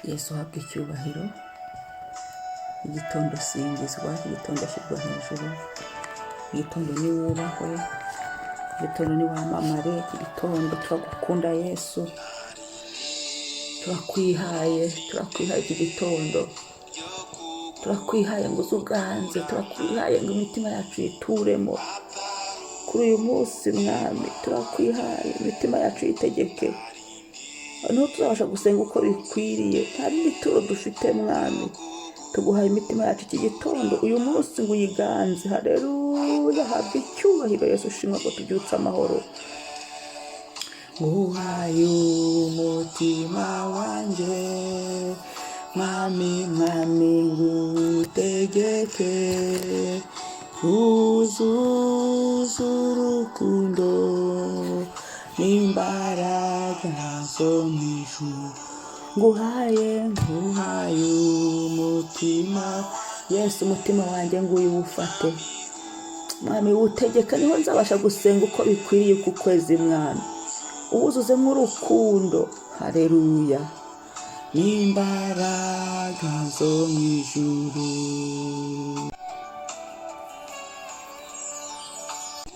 Yesu habwa icyubahiro. Igitondo singizwa, igitondo ashyirwa hejuru, igitondo ni wubahwe, igitondo ni wamamare, igitondo turagukunda Yesu, turakwihaye iki gitondo, turakwihaye ngo uzuganze, turakwihaye ngo imitima yacu yituremo kuri uyu munsi mwami, turakwihaye imitima yacu yitegeke, niho tuzabasha gusenga uko bikwiriye, nta rindi turo dufite mwami, tuguhaye imitima yacu iki gitondo, uyu munsi ngo uyiganze. Haleluya, habwa icyubahiro Yesu, ushimwa ko tubyutse amahoro. Nguhaye umutima wanjye mwami, mwami ngutegeke, uzuze urukundo n'imbaraga zo mu ijuru. Nguhaye umutima Yesu, umutima wanjye nguyu uwufate mwami, uwutegeka, niho nzabasha gusenga uko bikwiriye ku kwezi mwami, uwuzuzemo urukundo. Haleluya, n'imbaraga zo mu ijuru.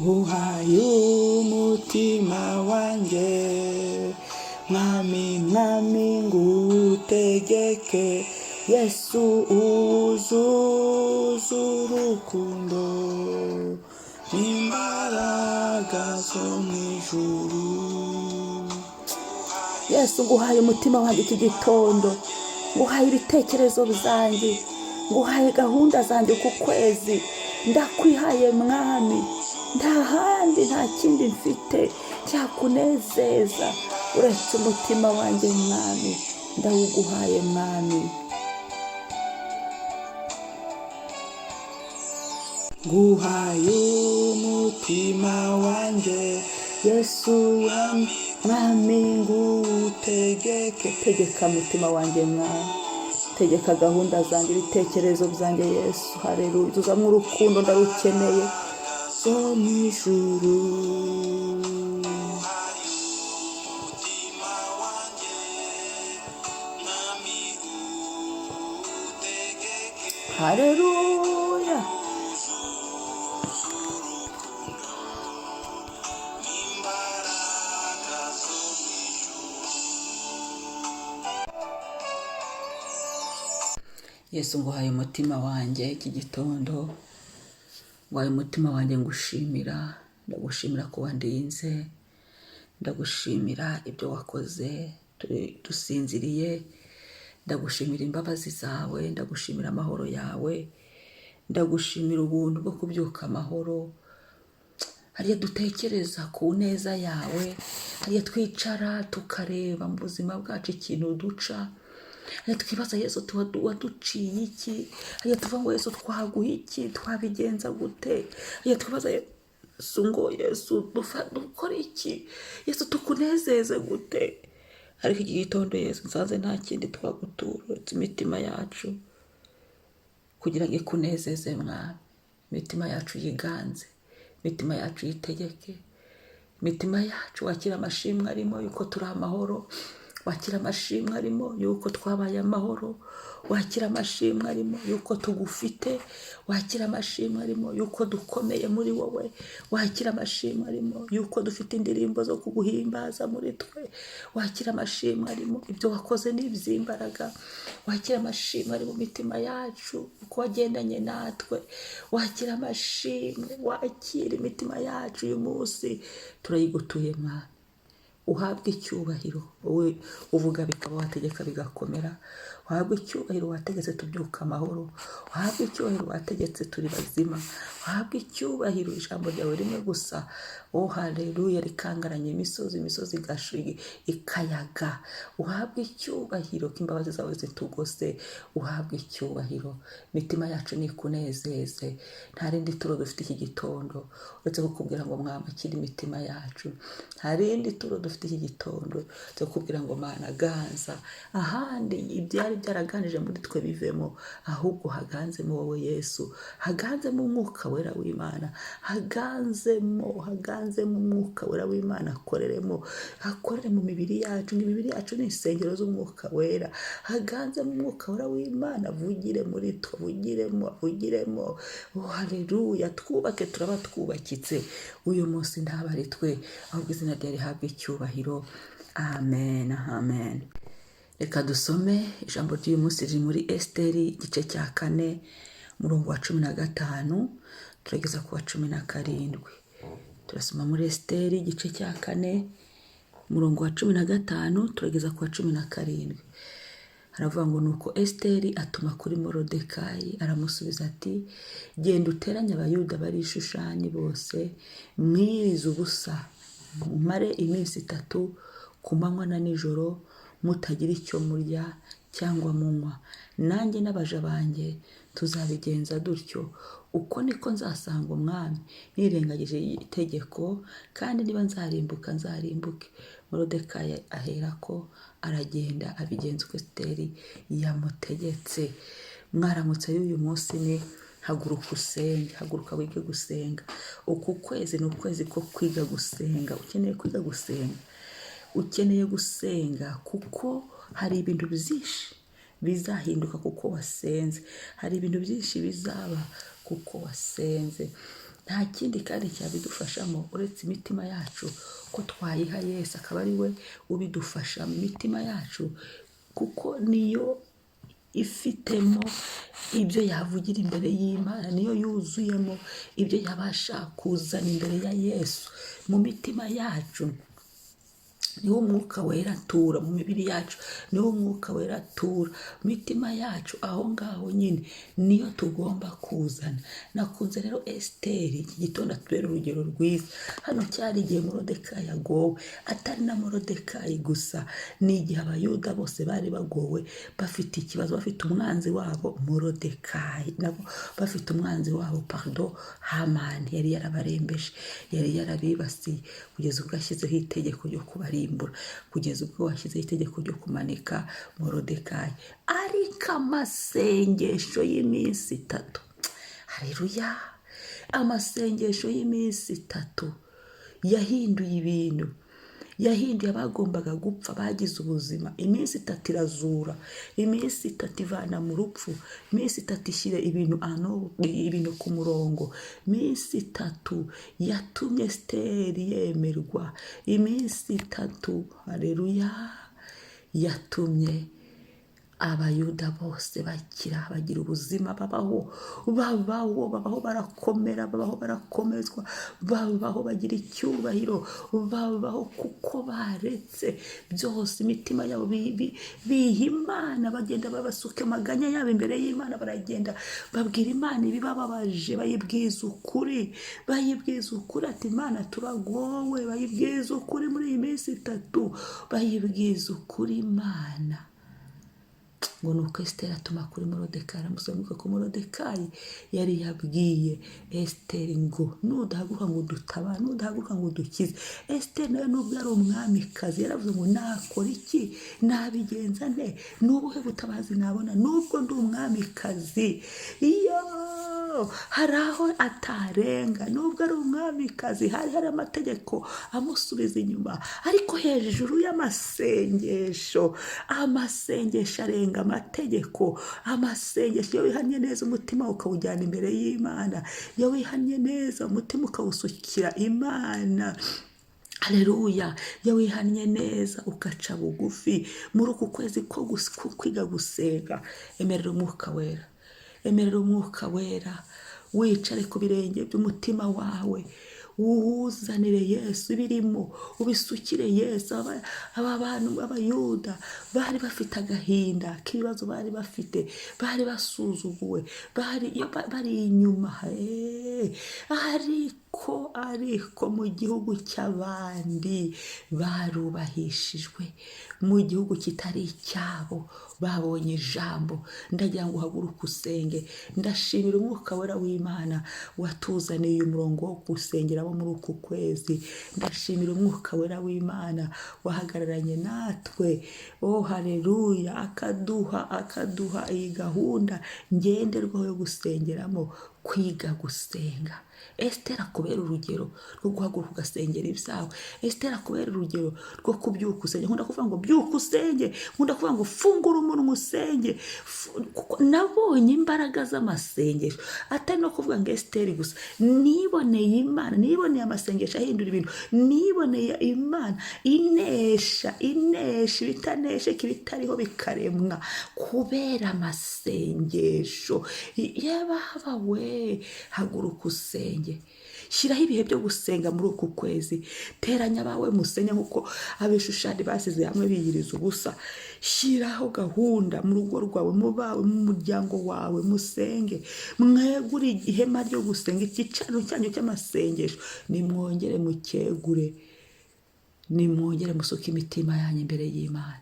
Nguhaye umutima wanjye mwami, mwami ngutegeke, Yesu uzuze urukundo n'imbaraga zo mu ijuru. Yesu nguhaye umutima wanjye iki gitondo, nguhaye ibitekerezo byanjye, nguhaye gahunda zanjye ku kwezi, ndakwihaye mwami, nta handi nta kindi mfite cyakunezeza uretse umutima wanjye mwami, ndawuguhaye mwami. Nguhaye umutima wanjye Yesu mwami, ngutegeke, tegeka umutima wanjye mwami, tegeka gahunda zanjye, ibitekerezo byanjye Yesu. Haleluya, uzamo urukundo, ndarukeneye zo mu ijuru. Haleluya, Yesu nguhaye umutima wanjye iki gitondo, nguhaye umutima wanjye ngushimira, ndagushimira ko wandinze, ndagushimira ibyo wakoze dusinziriye, ndagushimira imbabazi zawe, ndagushimira amahoro yawe, ndagushimira ubuntu bwo kubyuka amahoro. Hariya dutekereza ku neza yawe, hariya twicara tukareba mu buzima bwacu ikintu duca, hariya twibaza Yesu waduciye iki, hariya tuvuga ngo Yesu twaguha iki, twabigenza gute, hariya twibaza Yesu ngo Yesu dukora iki, Yesu tukunezeze gute. Ariko iki gitondo Yesu nsanze nta kindi twagutura uretse imitima yacu, kugira ngo ikunezeze mwami, imitima yacu yiganze, imitima yacu yitegeke, imitima yacu wakira amashimwe arimo yuko turi amahoro, wakira amashimwe arimo yuko twabaye amahoro, wakira amashimwe arimo yuko tugufite, wakira amashimwe arimo yuko dukomeye muri wowe, wakira amashimwe arimo yuko dufite indirimbo zo kuguhimbaza muri twe, wakira amashimwe arimo ibyo wakoze n'iby'imbaraga, wakira amashimwe ari mu mitima yacu uko wagendanye natwe, wakira amashimwe, wakira imitima yacu uyu munsi turayigutuye mwami. Uhabwe icyubahiro, wowe uvuga bikaba, wategeka bigakomera. Uhabwe icyubahiro, wategetse tubyuka amahoro. Uhabwe icyubahiro, wategetse turi bazima. Uhabwe icyubahiro, ijambo ryawe rimwe gusa, oh haleluya, rikangaranye imisozi ikayaga. Uhabwe icyubahiro, ko imbabazi zawe zitugose. Uhabwe icyubahiro, imitima yacu nikunezeze. Nta rindi turo dufite iki gitondo uretse kukubwira ngo mwambakire imitima yacu, nta rindi turo dufite dufite iki gitondo cyo kubwira ngo Mana ganza ahandi ibyari byaraganije muri twe bivemo, ahubwo haganzemo wowe Yesu, haganzemo umwuka wera w'Imana, haganzemo umwuka wera w'Imana, akorere mu mibiri yacu. Imibiri yacu ni insengero z'umwuka wera, haganzemo umwuka wera w'Imana, avugire muri twe, avugiremo. Haleluya, twubake, turaba twubakitse uyu munsi, ntaba ari twe ahubwo izina rye rihabwa icyubahiro. Amen, amen. Reka dusome ijambo ry'uyu munsi riri muri Esiteri igice cya 4 umurongo wa 15 turageza ku wa 17. Turasoma muri Esiteri igice cya 4 umurongo wa 15 turageza ku wa 17. Haravuga ngo nuko Esiteri atuma kuri Morodekayi, aramusubiza ati genda uteranye abayuda bari i Shushani bose, mwirize ubusa, mumare iminsi 3 ku manywa na nijoro, mutagira icyo murya cyangwa munywa. Nanjye n'abaja banjye tuzabigenza dutyo. Uko niko nzasanga umwami nirengagije itegeko, kandi niba nzarimbuka nzarimbuke. Morodekayi aherako aragenda abigenza uko Esiteri yamutegetse. Mwaramutse y'uyu munsi ni haguruka usenge, haguruka wige gusenga. Uku kwezi ni ukwezi ko kwiga gusenga. Ukeneye kwiga gusenga, ukeneye gusenga kuko hari ibintu byinshi bizahinduka kuko wasenze, hari ibintu byinshi bizaba kuko wasenze. Nta kindi kandi cyabidufashamo uretse imitima yacu, ko twayiha Yesu akaba ari we ubidufasha mu mitima yacu, kuko niyo ifitemo ibyo yavugira imbere y'Imana, niyo yuzuyemo ibyo yabasha kuzana imbere ya Yesu mu mitima yacu. Niwo mwuka wera atura mu mibiri yacu, niwo mwuka wera atura mu mitima yacu. Aho ngaho nyine niyo tugomba kuzana. Nakunze rero Esiteri iki gitondo atubera urugero rwiza. Hano cyari igihe Morodekayi yagowe, atari na Morodekayi gusa, ni igihe abayuda bose bari bagowe, bafite ikibazo, bafite umwanzi wabo Morodekayi, nabo bafite umwanzi wabo Hamani. Yari yarabarembeje, yari yarabibasiye kugeza ubwo ashyizeho itegeko ryo kubarimbura, kugeza ubwo washyizeho itegeko ryo kumanika Morodekayi. Ariko amasengesho y'iminsi 3, haleluya, amasengesho y'iminsi 3 yahinduye ibintu, yahinduye abagombaga gupfa bagize ubuzima. Iminsi 3 irazura, iminsi 3 ivana mu rupfu, iminsi 3 ishyira ibintu ku murongo, iminsi 3 yatumye Esiteri yemerwa, iminsi 3, haleluya, yatumye abayuda bose bakira, bagira ubuzima, babaho barakomera, babaho barakomezwa, babaho bagira icyubahiro, babaho kuko baretse byose, imitima yabo biha Imana, bagenda babasuka amaganya yabo imbere y'Imana, baragenda babwira Imana ibibababaje, bayibwiza ukuri ati Imana turagowe, bayibwiza ukuri muri iyi minsi 3, bayibwiza ukuri Imana. Ngo nuko Esiteri atuma kuri Morodekayi, aramusomuka ko Morodekayi yari yabwiye Esiteri ngo nudahaguruka ngo dutabare, nudahaguruka ngo dukize. Esiteri nawe nubwo ari umwamikazi yaravuze ngo nakora iki, nabigenza nte, nubuhe butabazi nabona nubwo ndi umwamikazi. Hari aho atarenga, nubwo ari umwamikazi hari amategeko amusubiza inyuma, ariko hejuru y'amasengesho arenga amategeko. Amasengesho iyo wihanye neza umutima ukawujyana imbere y'Imana, iyo wihanye neza umutima ukawusukira Imana, haleluya, iyo wihanye neza ugaca bugufi muri uku kwezi ko kwiga gusenga, emerera umwuka wera, wicare ku birenge by'umutima wawe, uwuzanire Yesu birimo, ubisukire Yesu. Aba bantu b'abayuda bari bafite agahinda k'ibibazo bari bafite, bari basuzuguwe, bari inyuma, ariko ariko mu gihugu cy'abandi barubahishijwe, mu gihugu kitari icyabo babonye ijambo. Ndagira ngo uhaguruke usenge. Ndashimira umwuka wera w'Imana watuzaniye umurongo wo gusengeramo muri uku kwezi. Ndashimira umwuka wera w'Imana wahagararanye natwe, haleluya, akaduha iyi gahunda ngenderwaho yo gusengeramo, kwiga gusenga. Esiteri akubera urugero rwo guhaguruka ugasengera ibyawe. Esiteri akubera urugero rwo kubyuka usenge. Nkunda kuvuga ngo byuka usenge, nkunda kuvuga ngo fungura umunwa usenge, kuko nabonye imbaraga z'amasengesho. Atari no kuvuga ngo Esiteri gusa, niboneye Imana, niboneye amasengesho ahindura ibintu, niboneye Imana inesha ibitanesheka, ibitariho bikaremwa kubera amasengesho. Yebaba we, haguruka usenge. Shyiraho ibihe byo gusenga muri uku kwezi. Teranya abawe musenge nk'uko abishushani basize hamwe biyiriza ubusa. Shyiraho gahunda mu rugo rwawe, mu bawe, mu muryango wawe, musenge. Mwegure ihema ryo gusenga, icyicaro cyanyu cy'amasengesho nimwongere mucyegure, nimwongere musuke imitima yanyu imbere y'Imana.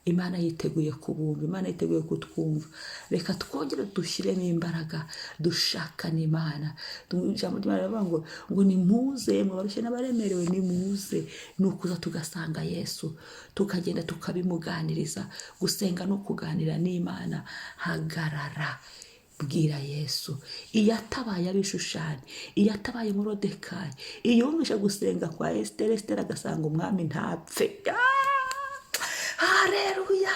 Imana yiteguye kubumva, Imana yiteguye kutwumva. Reka twongere dushyiremo imbaraga, dushakane Imana. Ijambo ry'Imana rivuga ngo nimuze mwabarushye n'abaremerewe, nimuze. Nukuza tugasanga Yesu, tukagenda tukabimuganiriza. Gusenga no kuganira n'Imana. Hagarara, bwira Yesu. Iyo atabaye abishushani, iyo atabaye Morodekayi, iyo yumvishe gusenga kwa Esiteri, Esiteri agasanga umwami ntapfe. Haleluya!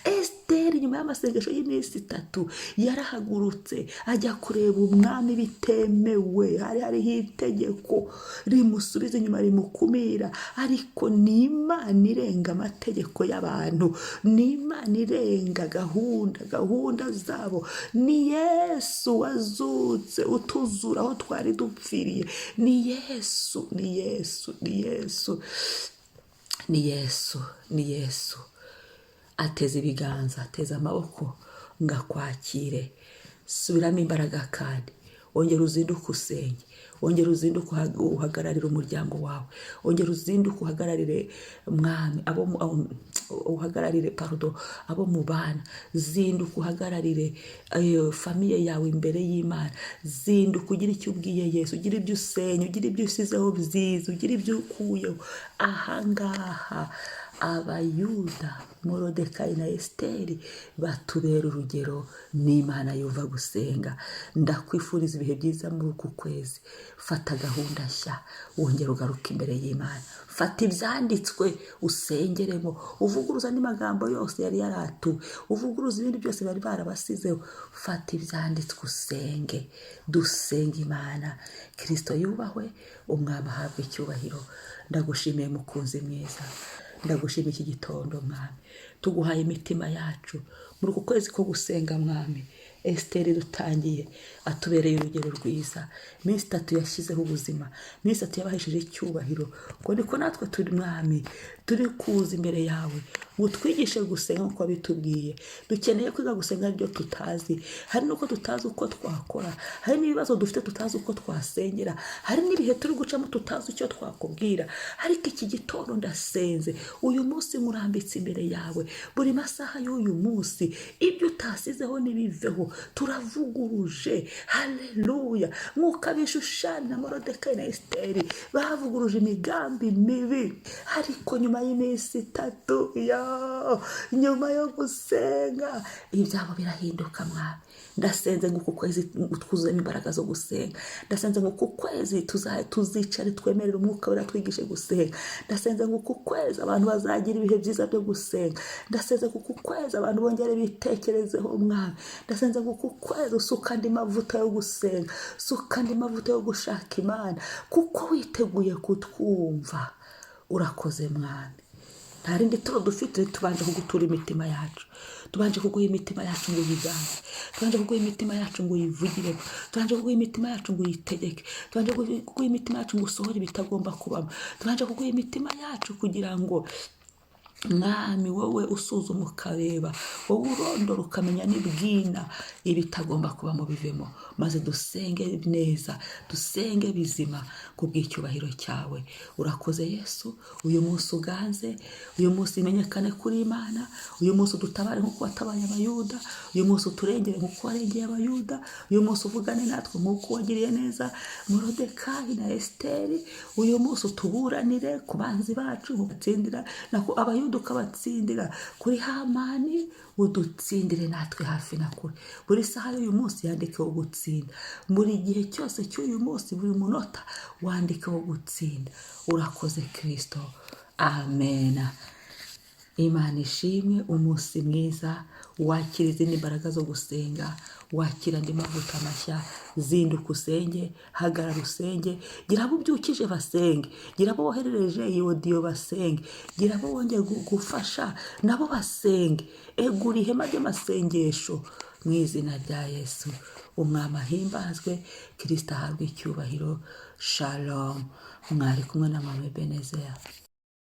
Esiteri nyuma y'amasengesho y'iminsi 3 yarahagurutse ajya kureba umwami bitemewe. Hariho itegeko rimusubiza inyuma, rimukumira, ariko ni Imana irenga amategeko y'abantu, ni Imana irenga gahunda zabo. Ni Yesu wazutse utuzura aho twari dupfiriye. Ni Yesu, ni Yesu, ni Yesu, ni Yesu, ni Yesu. Ateze ibiganza, ateze amaboko ngo akwakire. Subiramo imbaraga kandi wongera uzinduke usenge, wongera uzinduke uhagararire umuryango wawe, wongera uzinduke uhagararire mwami abo mubana. Zinduka uhagararire famiye yawe imbere y'Imana. Zinduka ugira icyo ubwiye Yesu, ugira ibyo usenya, ugira ibyo usizeho byiza, ugira ibyo ukuyeho. Ahangaha Abayuda, Morodekayi na Esiteri batubera urugero. N'Imana yumva gusenga. Ndakwifuriza ibihe byiza muri uku kwezi. Fata gahunda nshya, wongera ugaruka imbere y'Imana. Fata ibyanditswe usengeremo, uvuguruza andi magambo yose yari yaratuwe, uvuguruza ibindi byose bari barabasizeho. Fata ibyanditswe usenge. Dusenge Imana. Kristo yubahwe, umwami ahabwe icyubahiro. Ndagushimiye mukunzi mwiza, ndagushimiye iki gitondo mwami. Tuguhaye imitima yacu muri uku kwezi ko gusenga mwami. Esiteri dutangiye atubereye urugero rwiza. Iminsi 3 yashyizeho ubuzima, iminsi 3 yabahesheje icyubahiro. Ngo niko natwe turi mwami, turi kuza imbere yawe ngo twigishe gusenga nk'uko bitubwiye. Dukeneye kwiga gusenga aribyo tutazi. Hari nuko tutazi uko twakora, hari n'ibibazo dufite tutazi uko twasengera, hari n'ibihe turi gucamo tutazi icyo twakubwira. Ariko iki gitondo ndasenze, uyu munsi murambitse imbere yawe. Buri masaha y'uyu munsi ibyo utasizeho nibiveho. Turavuguruje. Haleluya! Nk'uko abishushani na Morodekayi na Esiteri bavuguruje imigambi mibi, ariko nyuma y'iminsi 3 nyuma yo gusenga ibyabo birahinduka mwami. Ndasenze ngo uku kwezi twuzuyemo imbaraga zo gusenga. Ndasenze ngo uku kwezi tuzicare twemerera umwuka wera twigishe gusenga. Ndasenze ngo uku kwezi abantu bazagira ibihe byiza byo gusenga. Ndasenze ngo uku kwezi abantu bongere bitekerezeho mwami. Ndasenze ngo uku kwezi usuka andi mavuta yo gusenga, suka andi mavuta yo gushaka Imana, kuko witeguye kutwumva. Urakoze mwami. Nta rindi turo dufite, tubanje kugutura imitima yacu. Tubanje kuguha imitima yacu ngo uyiganze. Tubanje kuguha imitima yacu ngo uyivugire. Tubanje kuguha imitima yacu ngo uyitegeke. Tubanje kuguha imitima yacu ngo usohore ibitagomba kubamo. Tubanje kuguha imitima yacu kugira ngo mwami wowe usuzuma ukareba, wowe urondora ukamenya n'ibwina ibitagomba kuba mu bivemo, maze dusenge neza, dusenge bizima ku bw'icyubahiro cyawe. Urakoze Yesu, uyu munsi uganze, uyu munsi imenyekane kuri Imana, uyu munsi udutabare nk'uko watabaye abayuda, uyu munsi uturengere nk'uko warengeye abayuda, uyu munsi uvugane natwe nk'uko wagiriye neza Morodekayi na Esiteri, uyu munsi utuburanire ku banzi bacu ugatsindira nako abayuda ukabatsindira kuri Hamani, udutsindire natwe hafi na kure. Buri saha y'uyu munsi yandikeho gutsinda, buri gihe cyose cy'uyu munsi, buri munota wandikeho gutsinda. Urakoze Kristo, amena. Imana ishimwe. Umunsi mwiza, wakira izindi mbaraga zo gusenga, wakira andi mavuta mashya, zinduka usenge, hagarara usenge, gira abo ubyukije basenge, gira abo woherereje iyi audio basenge, gira abo wongeye gufasha nabo basenge. Egura ihema ry'amasengesho mu izina rya Yesu. Umwami ahimbazwe, Kristo ahabwe icyubahiro. Shalom. Mwari kumwe na Mama Ebenezer.